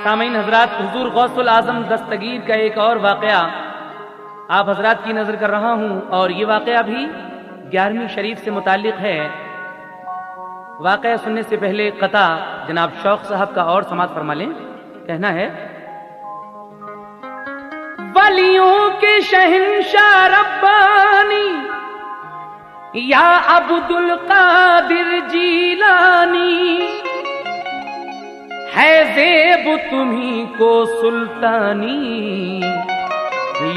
सामीन हजरात, हुजूर गौसुल आजम दस्तगीर का एक और वाकया आप हजरात की नजर कर रहा हूं, और ये वाकया भी 11वीं शरीफ से मुताल्लिक है। वाकया सुनने से पहले कता जनाब शौक साहब का और समात फरमा लें। कहना है, वलियों के शहंशाह रब्बानी या अब्दुल कादिर जीलानी, है ज़ेब तुम्ही को सुल्तानी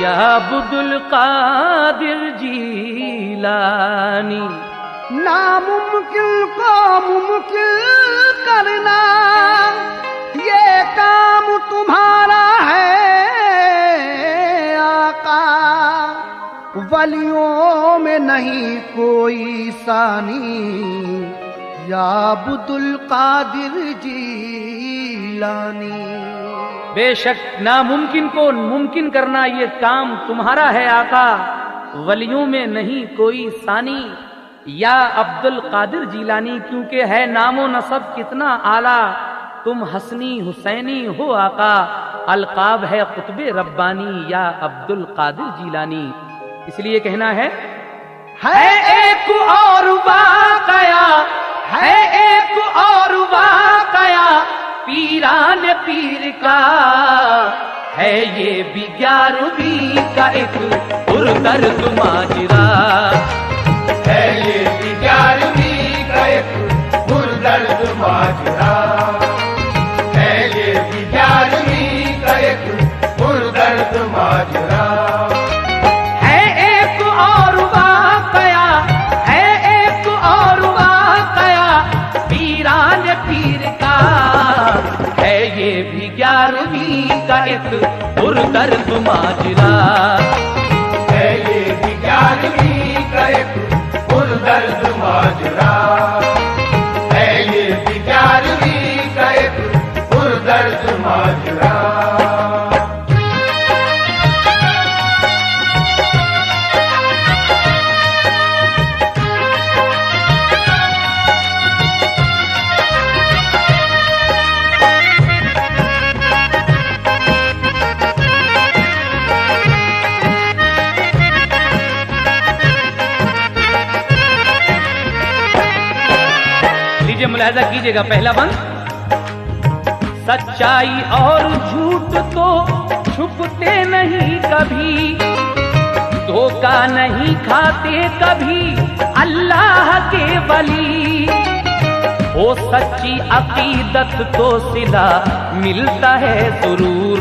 या अब्दुल कादिर जीलानी। नामुमकिन को मुमकिन करना ये काम तुम्हारा है आका, वलियों में नहीं कोई सानी या अब्दुल कादिर जीलानी। बेशक नामुमकिन को मुमकिन करना ये काम तुम्हारा है आका, वलियों में नहीं कोई सानी या अब्दुल कादिर जीलानी, क्योंकि है नामो नसब कितना आला, तुम हसनी हुसैनी हो आका, अलकाब है कुतुबे रब्बानी या अब्दुल कादिर जीलानी। इसलिए कहना है एक और वाकया, है एक और वाकया पीरान पीर का, है ये भी 11वीं का एक पुरदर्द माजरा, है ये भी 11वीं का एक पुरदर्द माजरा, है ये भी 11वीं का एक पुरदर्द माजरा। है एक और वाकया, है एक और वाकया पीरान पीर का, है ये भी 11वीं का एक पुरदर्द माजरा, है ये भी 11वीं का एक पुरदर्द माजरा, है ये भी 11वीं का एक पुरदर्द माजरा। मुलाहिजा कीजिएगा, पहला बंद, सच्चाई और झूठ तो छुपते नहीं कभी, धोखा नहीं खाते कभी अल्लाह के वली, हो सच्ची अकीदत तो सिला मिलता है जरूर,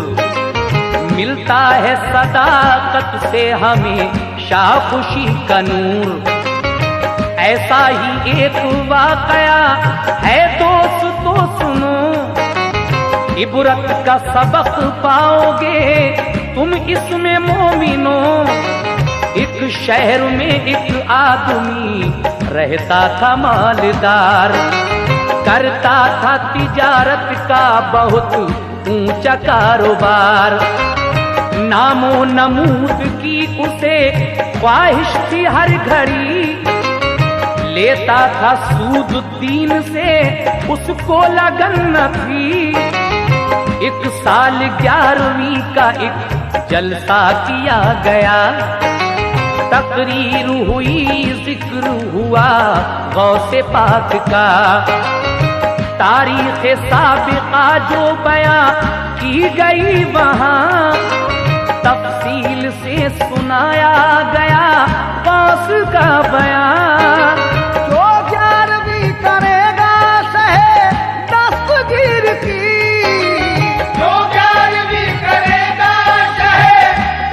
मिलता है सदाकत से हमें शाखुशी का नूर। ऐसा ही एक वाकया है दोस्तों सुनो, इबरत का सबक पाओगे तुम इसमें मोमिनो। एक शहर में एक आदमी रहता था मालदार, करता था तिजारत का बहुत ऊंचा कारोबार, नामो नमूद की उसे ख्वाहिश थी हर घड़ी, लेता था सूद दीन से उसको लगन न थी। एक साल 11वीं का एक जलसा किया गया, तकरीर हुई जिक्र हुआ गौसे पाक का, तारीख साबिका जो बयां की गई वहां, तफसील से सुनाया गया गौस का बयां। जो 11वीं करेगा सहे दस्तगीर की, जो 11वीं करेगा सहे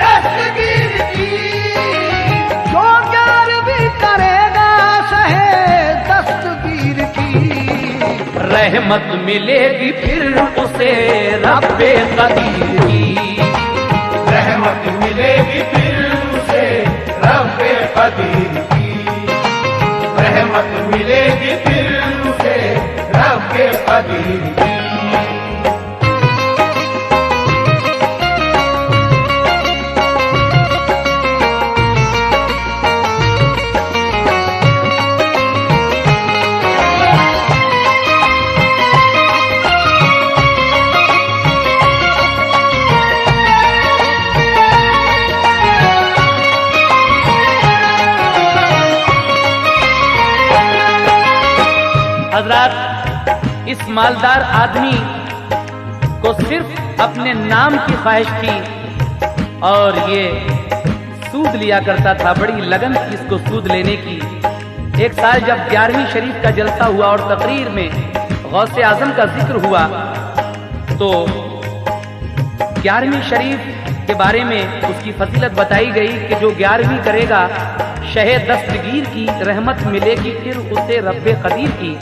दस्तगीर की, जो 11वीं करेगा सहे दस्तगीर की, रहमत मिलेगी फिर उसे रब्बे कदीर की, रहमत मिलेगी फिर उसे रब्बे कदीर की, रहमत मिलेगी फिर उसे रब्बे कदीर की। अर्थात इस मालदार आदमी को सिर्फ अपने नाम की ख्वाहिश थी और ये सूद लिया करता था, बड़ी लगन थी इसको सूद लेने की। एक साल जब 11वीं शरीफ का जलसा हुआ और तकरीर में गौसे आजम का जिक्र हुआ तो 11वीं शरीफ के बारे में उसकी फजीलत बताई गई कि जो 11वीं करेगा शहे दस्तगीर की रहमत मिलेगी फिर उसे रब्बे कदीर की।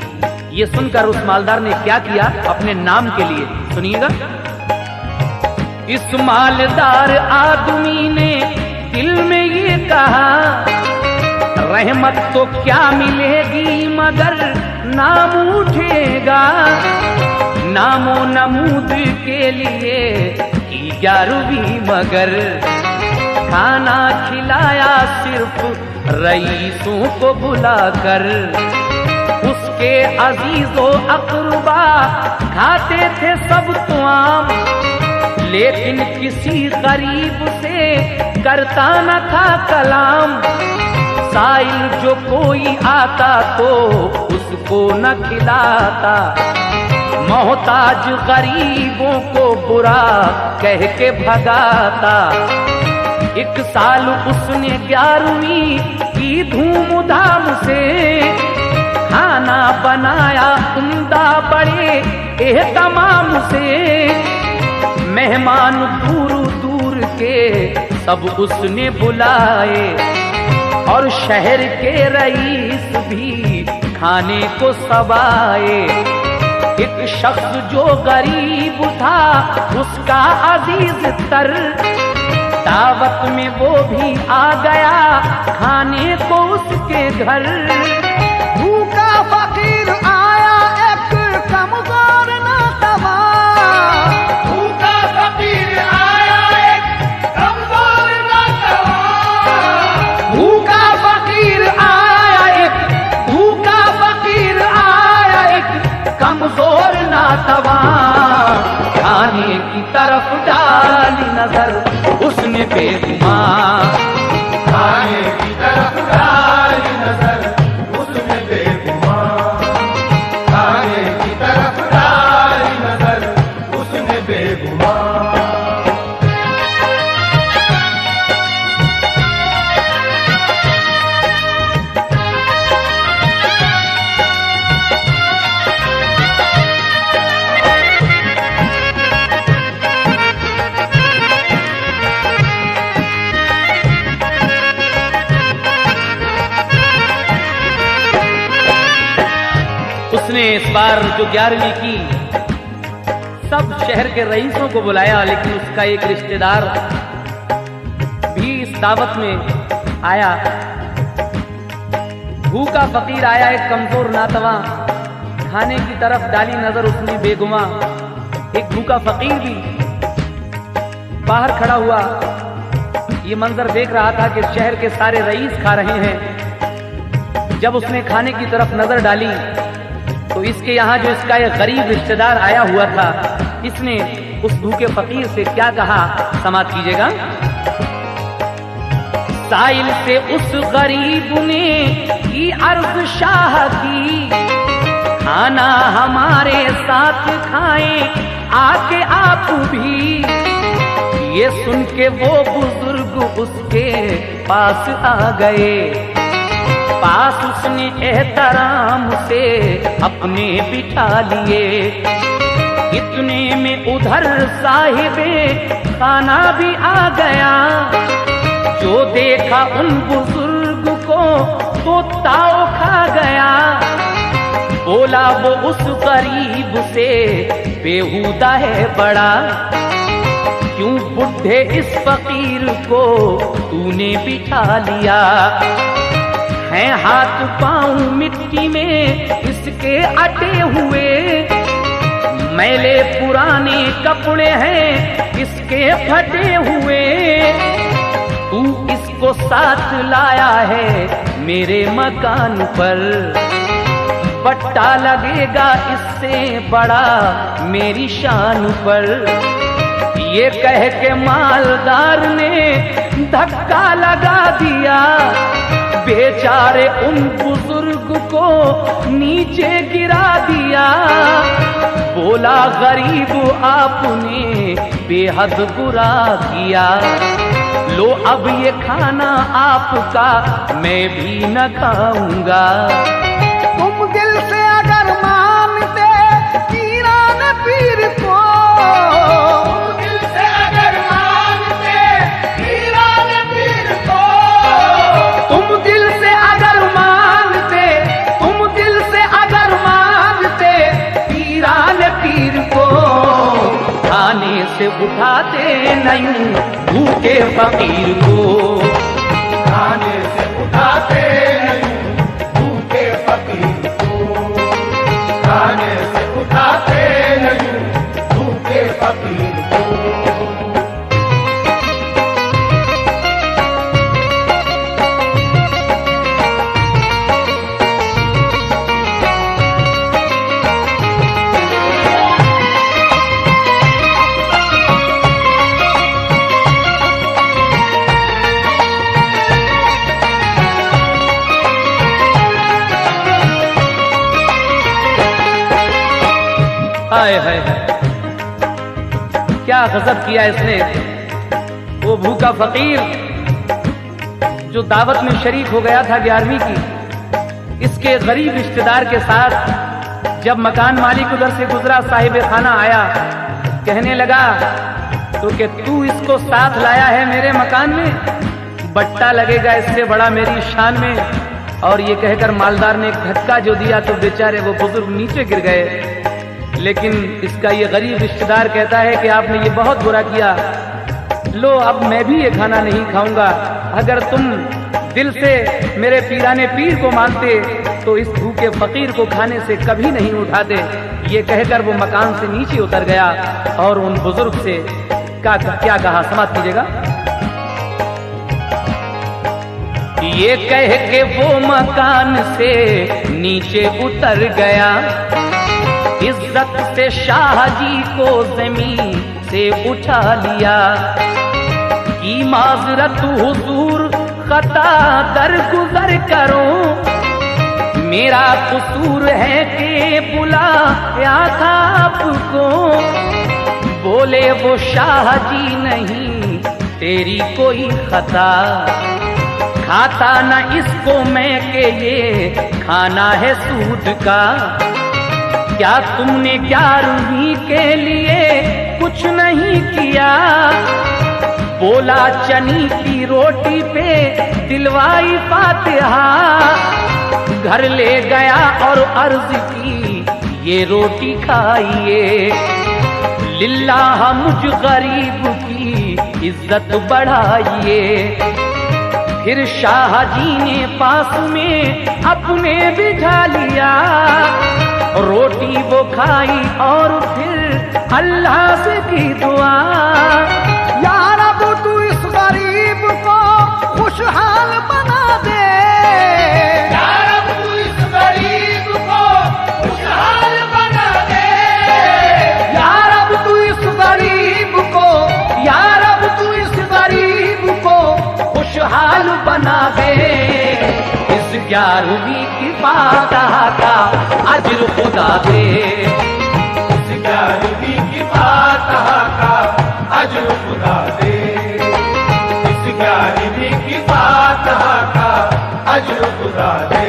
ये सुनकर उस मालदार ने क्या किया अपने नाम के लिए, सुनिएगा। इस मालदार आदमी ने दिल में ये कहा, रहमत तो क्या मिलेगी मगर नाम उठेगा। नामो नमूद के लिए की 11वीं मगर खाना खिलाया सिर्फ रईसों को बुलाकर। उसके अजीजो अकरबा खाते थे सब तो आम, लेकिन किसी गरीब से करता न था कलाम। साइल जो कोई आता तो उसको न खिलाता, मोहताज गरीबों को बुरा कह के भगाता। एक साल उसने 11वीं की धूमधाम से खाना बनाया उम्दा बड़े एहतमाम से। मेहमान दूर दूर के सब उसने बुलाए और शहर के रईस भी खाने को सबाए। एक शख्स जो गरीब था उसका अजीज तर, दावत में वो भी आ गया खाने को उसके घर। भूखा फकीर आया एक कमजोर नातवा, भूखा फकीर आया एक कमजोर नातवा। भूखा फकीर आया एक, भूखा फकीर आया एक कमजोर नातवा। खाने की तरफ डाली नजर उसने बेगुमान, खाने की तरफ डाली नजर उसने बेगुमान। खाने की तरफ डाली नजर उसने बेगुमान। उसने इस बार जो 11वीं की सब शहर के रईसों को बुलाया, लेकिन उसका एक रिश्तेदार भी इस दावत में आया। भूखा फकीर आया एक कमजोर नातवा, खाने की तरफ डाली नजर उसने बेगुमा। एक भूखा फकीर भी बाहर खड़ा हुआ, ये मंजर देख रहा था कि शहर के सारे रईस खा रहे हैं। जब उसने खाने की तरफ नजर डाली तो इसके यहाँ जो इसका एक गरीब रिश्तेदार आया हुआ था, इसने उस भूखे फकीर से क्या कहा, समाप्त कीजिएगा। साइल से उस गरीब ने की अर्ज शाह की, खाना हमारे साथ खाएं आके आप भी। ये सुन के वो बुजुर्ग उसके पास आ गए, पास उसने एहतराम से अपने बिठा लिए। इतने में उधर साहिबे खाना भी आ गया, जो देखा उन बुजुर्ग को तो ताव खा गया। बोला वो उस गरीब से, बेहुदा है बड़ा, क्यों बुढ़े इस फकीर को तूने बिठा लिया। हैं हाथ पांव मिट्टी में इसके अटे हुए, मैले पुराने कपड़े हैं इसके फटे हुए। तू इसको साथ लाया है मेरे मकान पर, पट्टा लगेगा इससे बड़ा मेरी शान पर। ये कह के मालदार ने धक्का लगा दिया, बेचारे उन बुजुर्ग को नीचे गिरा दिया। बोला गरीब आपने बेहद बुरा किया, लो अब ये खाना आपका मैं भी न खाऊंगा। तुम दिल से अगर मानते पीरान पीर को, दिल से अगर मानते पीरान पीर को, तुम दिल से अगर मानते, तुम दिल से अगर मानते पीरान पीर को, खाने से उठाते नहीं भूखे फकीर को। खाने से उठाते नहीं भूखे फकीर को, खाने से उठाते नहीं भूखे फकीर को। हाय हाय, क्या गजब किया इसने। वो भूखा फकीर जो दावत में शरीक हो गया था 11वीं की, इसके गरीब रिश्तेदार के साथ जब मकान मालिक उधर से गुजरा, साहिब खाना आया, कहने लगा तो कि तू इसको साथ लाया है मेरे मकान में, बट्टा लगेगा इससे बड़ा मेरी शान में। और ये कहकर मालदार ने एक धक्का जो दिया तो बेचारे वो बुजुर्ग नीचे गिर गए। लेकिन इसका ये गरीब रिश्तेदार कहता है कि आपने ये बहुत बुरा किया, लो अब मैं भी ये खाना नहीं खाऊंगा। अगर तुम दिल से मेरे पीराने पीर को मानते तो इस भूखे फकीर को खाने से कभी नहीं उठाते। ये कहकर वो मकान से नीचे उतर गया और उन बुजुर्ग से क्या कहा, समाप्त कीजिएगा। ये कह के वो मकान से नीचे उतर गया, इज्जत से शाह जी को जमीन से उठा लिया। की माजरत हुजूर खता दरगुजर करो, मेरा कसूर है कि बुलाया था आपको। बोले वो शाह जी नहीं तेरी कोई खता, खाता न इसको मैं के ये खाना है सूद का। क्या तुमने 11वीं के लिए कुछ नहीं किया, बोला चनी की रोटी पे दिलवाई फातिहा। घर ले गया और अर्ज की ये रोटी खाइए, लिल्लाह मुझ गरीब की इज्जत बढ़ाइए। फिर शाह जी ने पास में अपने बिठा लिया, रोटी वो खाई और फिर अल्लाह से की दुआ। या रब तू इस गरीब को खुशहाल बना दे, या रब तू इस गरीब को खुशहाल बना दे, या रब तू इस गरीब को, या रब तू इस गरीब को खुशहाल बना दे। इस 11वीं की फातिहा का अज्र खुदा दे, इस 11वीं की फातिहा का अज्र खुदा दे, इस 11वीं की फातिहा का अज्र खुदा दे।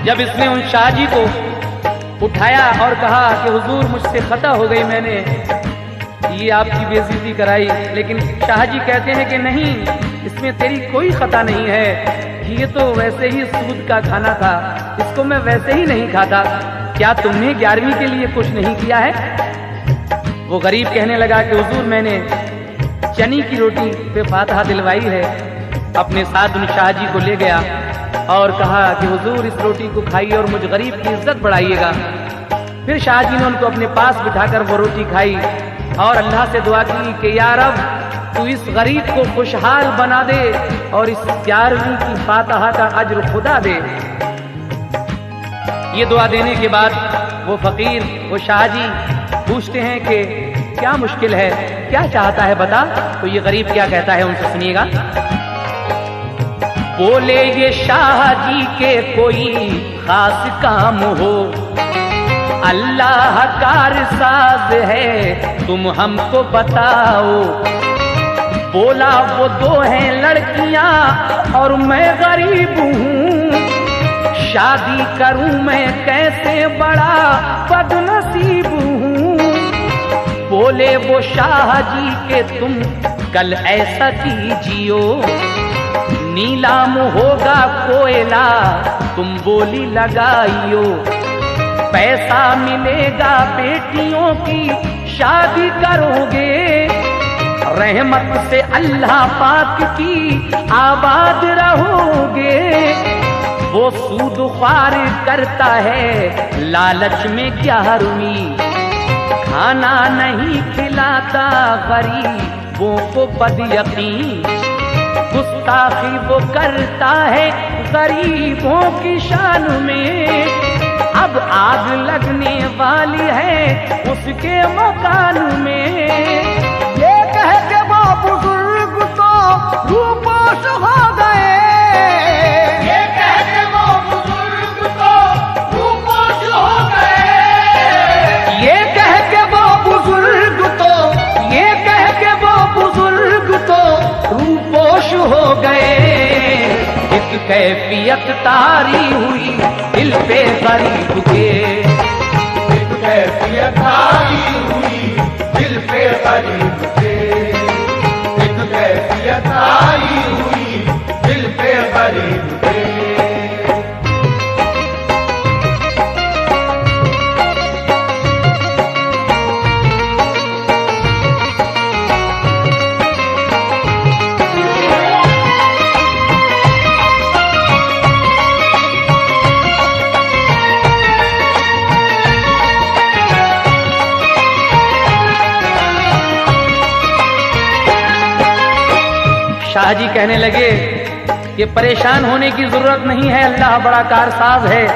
जब इसने उन शाह जी को उठाया और कहा कि हुजूर मुझसे खता हो गई, मैंने ये आपकी बेइज्जती कराई, लेकिन शाह जी कहते हैं कि नहीं, इसमें तेरी कोई खता नहीं है, ये तो वैसे ही सूद का खाना था, इसको मैं वैसे ही नहीं खाता। क्या तुमने 11वीं के लिए कुछ नहीं किया है? वो गरीब कहने लगा कि हुजूर मैंने चनी की रोटी पे फातिहा दिलवाई है। अपने साथ उन शाह जी को ले गया और कहा कि हुजूर इस रोटी को खाइए और मुझ गरीब की इज्जत बढ़ाइएगा। फिर शाहजी ने उनको अपने पास बिठाकर वो रोटी खाई और अल्लाह से दुआ की कि या रब तू इस गरीब को खुशहाल बना दे और इस 11वीं की फातिहा का अज्र खुदा दे। ये दुआ देने के बाद वो फकीर, वो शाहजी पूछते हैं कि क्या मुश्किल है, क्या चाहता है बता। तो ये गरीब क्या कहता है उनसे सुनिएगा। बोले ये शाहजी के कोई खास काम हो, अल्लाह कारसाज है तुम हमको बताओ। बोला वो 2 हैं लड़कियां और मैं गरीब हूँ, शादी करूं मैं कैसे बड़ा बदनसीब हूँ। बोले वो शाहजी के तुम कल ऐसा कीजियो, नीलाम होगा कोयला तुम बोली लगाइयो। पैसा मिलेगा बेटियों की शादी करोगे, रहमत से अल्लाह पाक की आबाद रहोगे। वो सूद ख्वार करता है लालच में 11वीं, खाना नहीं खिलाता गरीबों को बदयकीन। गुस्ताखी वो करता है गरीबों की शान में, अब आग लगने वाली है उसके मकान में। ये कह के वो बुजुर्ग तो रूपोश हो गए, ये कह के वो बुजुर्ग तो रूपोश हो गए। ये कह के वो बुजुर्ग तो, ये कह के वो बुजुर्ग तो रूपोश हो गए। एक कैफियत तारी हुई दिल पे गरीब के, एक कैफियत आई हुई दिल पे गरीब के, एक कैफियत आई हुई दिल पे गरीब के। शाहजी कहने लगे कि परेशान होने की जरूरत नहीं है, अल्लाह बड़ा कारसाज है,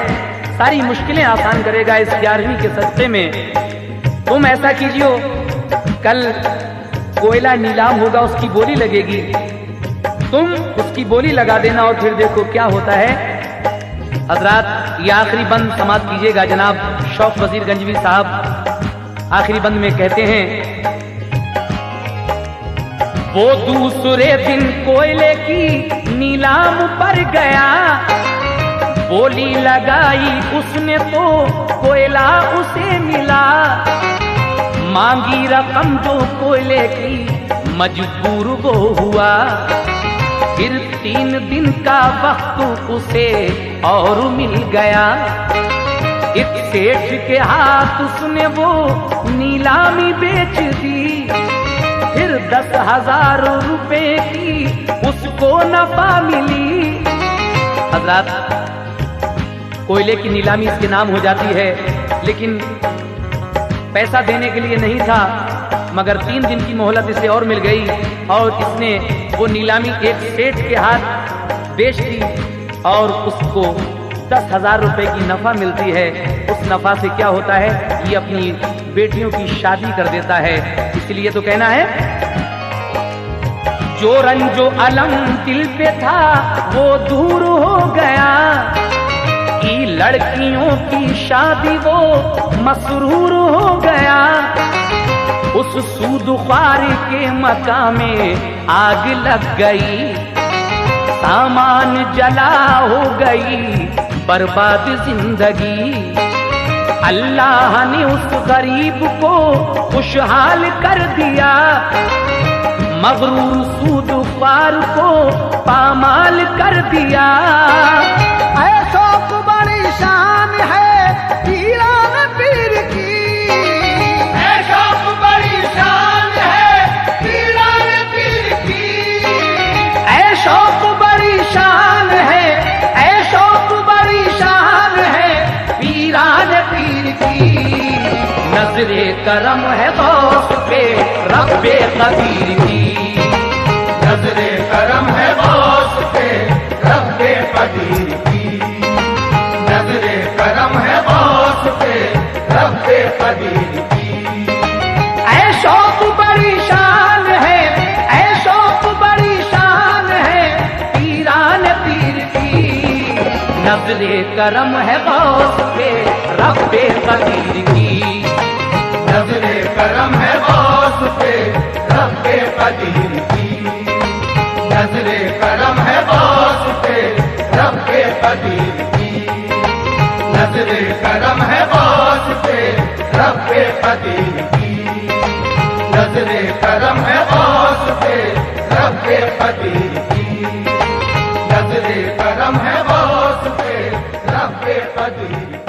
सारी मुश्किलें आसान करेगा इस 11वीं के सस्ते में। तुम ऐसा कीजियो, कल कोयला नीलाम होगा, उसकी बोली लगेगी, तुम उसकी बोली लगा देना और फिर देखो क्या होता है। हजरात ये आखिरी बंद समाप्त कीजिएगा। जनाब शौक वजीर गंजवी साहब आखिरी बंद में कहते हैं, वो दूसरे दिन कोयले की नीलाम पर गया, बोली लगाई उसने तो कोयला उसे मिला। मांगी रकम जो कोयले की मजबूर वो हुआ, फिर 3 दिन का वक्त उसे और मिल गया। एक सेठ के हाथ उसने वो नीलामी बेच दी, फिर 10,000 रुपए की उसको नफा मिली। हजरात कोयले की नीलामी इसके नाम हो जाती है, लेकिन पैसा देने के लिए नहीं था, मगर 3 दिन की मोहलत इसे और मिल गई और इसने वो नीलामी एक सेठ के हाथ बेच दी और उसको 10,000 रुपए की नफा मिलती है। उस नफा से क्या होता है, ये अपनी बेटियों की शादी कर देता है। इसलिए तो कहना है, जो रंजो अलम दिल पे था वो दूर हो गया, कि लड़कियों की शादी वो मसरूर हो गया। उस सूदख्वार के मकान में आग लग गई, सामान जला हो गई बर्बाद जिंदगी। अल्लाह ने उस गरीब को खुशहाल कर दिया, मगरूर सूदख्वार को पामाल कर दिया। ऐसो को बड़ी शान है पीरान पीर की, ऐसा बड़ी शान है पीरान पीर की, ऐसो को बड़ी शान है, ऐसो को बड़ी शान है पीरान पीर की। नजरे करम है गौस पे रब्बे कदीर की, नजरे करम है गौस पे रब्बे कदीर की, नजरे करम है गौस पे रब्बे कदीर की। ऐ शौक बड़ी शान है, ऐ शौक बड़ी शान है पीरान पीर की, नजरे करम है गौस पे रब्बे कदीर की, नजरे करम है गौस पे रब्बे कदीर की, नजरे करम है गौस पे रब्बे कदीर की, नजरे करम है गौस पे रब्बे कदीर की, नजरे करम है गौस पे रब्बे कदीर की, नजरे करम है गौस पे रब्बे कदीर।